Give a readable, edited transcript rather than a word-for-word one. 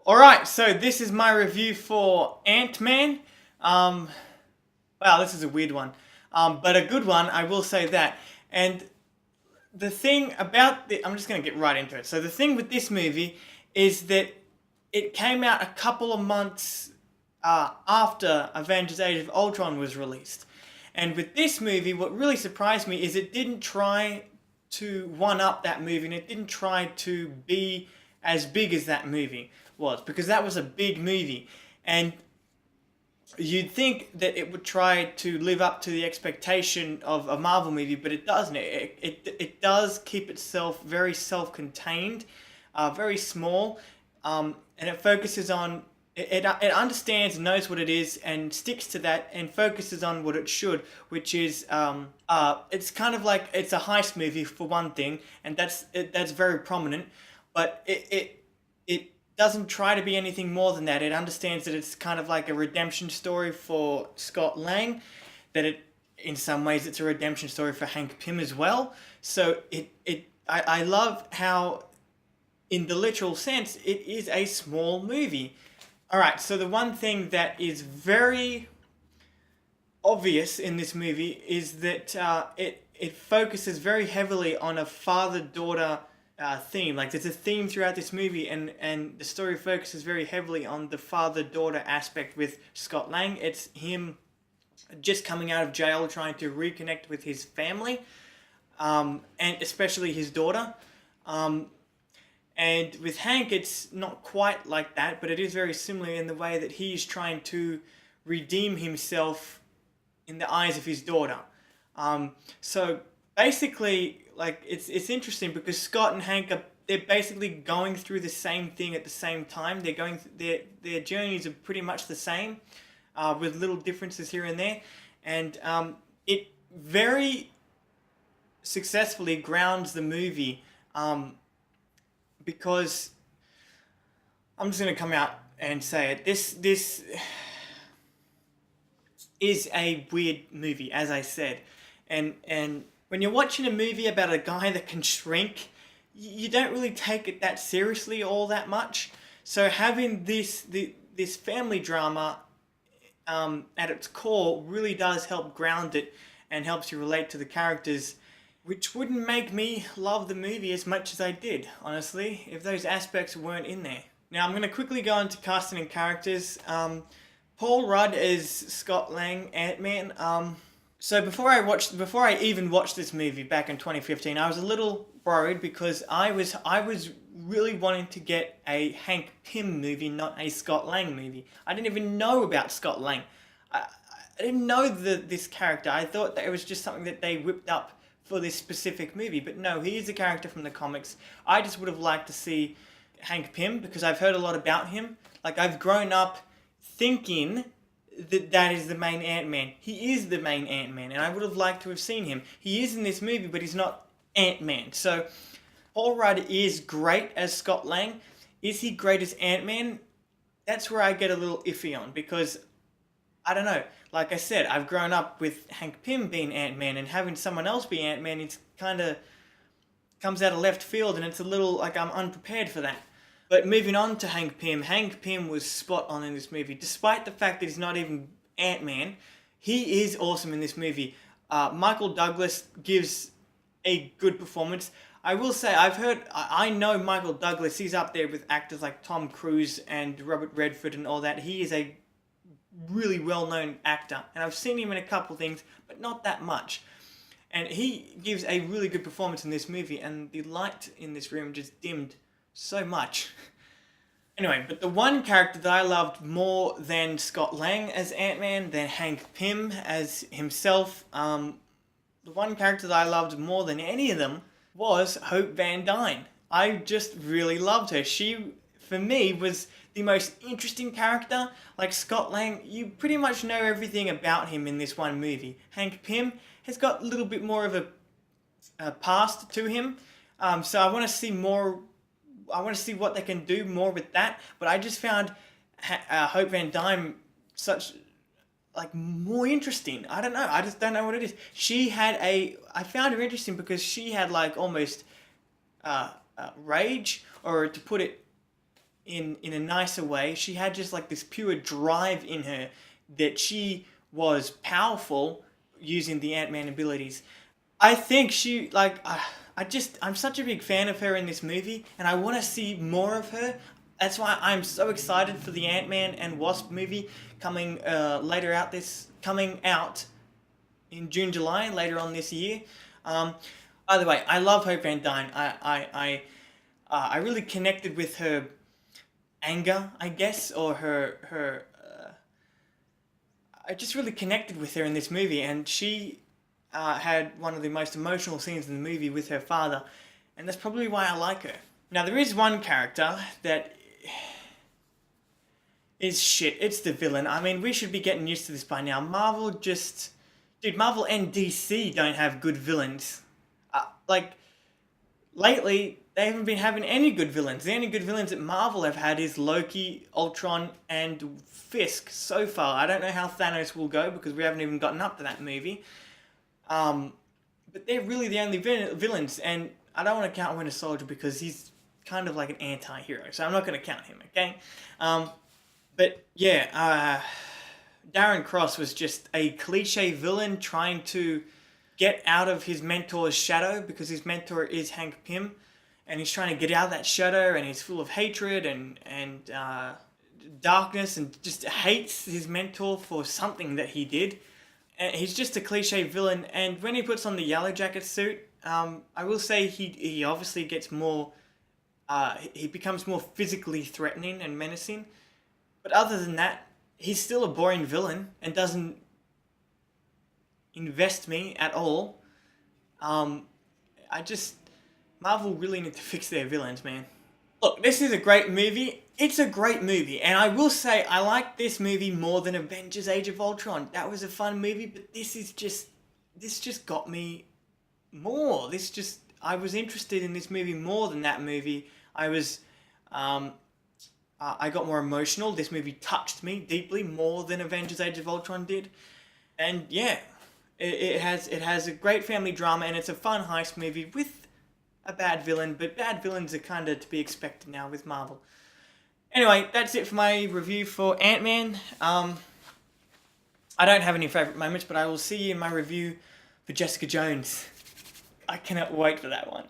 Alright, so this is my review for Ant-Man. Wow, this is a weird one. But a good one, I will say that. And the thing about I'm just going to get right into it. So the thing with this movie is that it came out a couple of months after Avengers Age of Ultron was released. And with this movie, what really surprised me is it didn't try to one-up that movie, and it didn't try to be as big as that movie was, because that was a big movie. And you'd think that it would try to live up to the expectation of a Marvel movie, but it doesn't. It does keep itself very self-contained, very small, and it focuses on it understands and knows what it is and sticks to that and focuses on what it should, which is it's kind of like it's a heist movie for one thing, and that's very prominent, but it doesn't try to be anything more than that. It understands that it's kind of like a redemption story for Scott Lang, that in some ways it's a redemption story for Hank Pym as well. So I love how, in the literal sense, it is a small movie. Alright, so the one thing that is very obvious in this movie is that it focuses very heavily on a father-daughter theme. Like, there's a theme throughout this movie, and the story focuses very heavily on the father-daughter aspect with Scott Lang. It's him just coming out of jail, trying to reconnect with his family, and especially his daughter. And with Hank, it's not quite like that, but it is very similar in the way that he's trying to redeem himself in the eyes of his daughter. So basically, like, it's interesting because Scott and Hank they're basically going through the same thing at the same time. Their journeys are pretty much the same, with little differences here and there, and it very successfully grounds the movie. Because I'm just going to come out and say it. This is a weird movie, as I said. And when you're watching a movie about a guy that can shrink, you don't really take it that seriously all that much. So having this family drama at its core really does help ground it and helps you relate to the characters, which wouldn't make me love the movie as much as I did, honestly, if those aspects weren't in there. Now, I'm going to quickly go into casting and characters. Paul Rudd is Scott Lang, Ant-Man. So before I even watched this movie back in 2015, I was a little worried because I was really wanting to get a Hank Pym movie, not a Scott Lang movie. I didn't even know about Scott Lang. I didn't know this character. I thought that it was just something that they whipped up for this specific movie, but no, he is a character from the comics. I just would have liked to see Hank Pym because I've heard a lot about him. Like, I've grown up thinking that is the main Ant-Man. He is the main Ant-Man, and I would have liked to have seen him. He is in this movie, but he's not Ant-Man. So Paul Rudd is great as Scott Lang. Is he great as Ant-Man? That's where I get a little iffy on, because I don't know. Like I said, I've grown up with Hank Pym being Ant-Man, and having someone else be Ant-Man, it's kind of comes out of left field, and it's a little like I'm unprepared for that. But moving on to Hank Pym was spot on in this movie. Despite the fact that he's not even Ant-Man, he is awesome in this movie. Michael Douglas gives a good performance. I will say, I know Michael Douglas, he's up there with actors like Tom Cruise and Robert Redford and all that. He is a really well-known actor, and I've seen him in a couple things, but not that much. And he gives a really good performance in this movie, and the light in this room just dimmed so much. Anyway, but the one character that I loved more than Scott Lang as Ant-Man, than Hank Pym as himself, the one character that I loved more than any of them was Hope Van Dyne. I just really loved her. She, for me, was the most interesting character. Like Scott Lang, you pretty much know everything about him in this one movie. Hank Pym has got a little bit more of a past to him, so I want to see more. I want to see what they can do more with that. But I just found Hope Van Dyne more interesting. I don't know. I just don't know what it is. I found her interesting because she had like almost rage, or to put it in a nicer way. She had just like this pure drive in her that she was powerful using the Ant-Man abilities. I think she like I'm such a big fan of her in this movie, and I want to see more of her. That's why I'm so excited for the Ant-Man and Wasp movie coming coming out in June, July, later on this year. By the way, I love Hope Van Dyne. I really connected with her anger, I guess, or her. I just really connected with her in this movie, and she had one of the most emotional scenes in the movie with her father, and that's probably why I like her. Now, there is one character that is shit. It's the villain. I mean, we should be getting used to this by now. Marvel and DC don't have good villains. Lately, they haven't been having any good villains. The only good villains that Marvel have had is Loki, Ultron, and Fisk so far. I don't know how Thanos will go because we haven't even gotten up to that movie. But they're really the only villains, and I don't want to count Winter Soldier because he's kind of like an anti-hero, so I'm not going to count him, okay? But yeah, Darren Cross was just a cliche villain trying to get out of his mentor's shadow because his mentor is Hank Pym, and he's trying to get out of that shadow, and he's full of hatred and darkness, and just hates his mentor for something that he did. And he's just a cliche villain, and when he puts on the Yellow Jacket suit, I will say he obviously gets more, he becomes more physically threatening and menacing. But other than that, he's still a boring villain and doesn't invest me at all. Marvel really need to fix their villains, man. Look, this is a great movie. It's a great movie, and I will say I like this movie more than Avengers Age of Ultron. That was a fun movie, but this just got me more. I was interested in this movie more than that movie. I got more emotional. This movie touched me deeply more than Avengers Age of Ultron did. And yeah, it has a great family drama, and it's a fun heist movie with a bad villain, but bad villains are kind of to be expected now with Marvel. Anyway, that's it for my review for Ant-Man. I don't have any favourite moments, but I will see you in my review for Jessica Jones. I cannot wait for that one.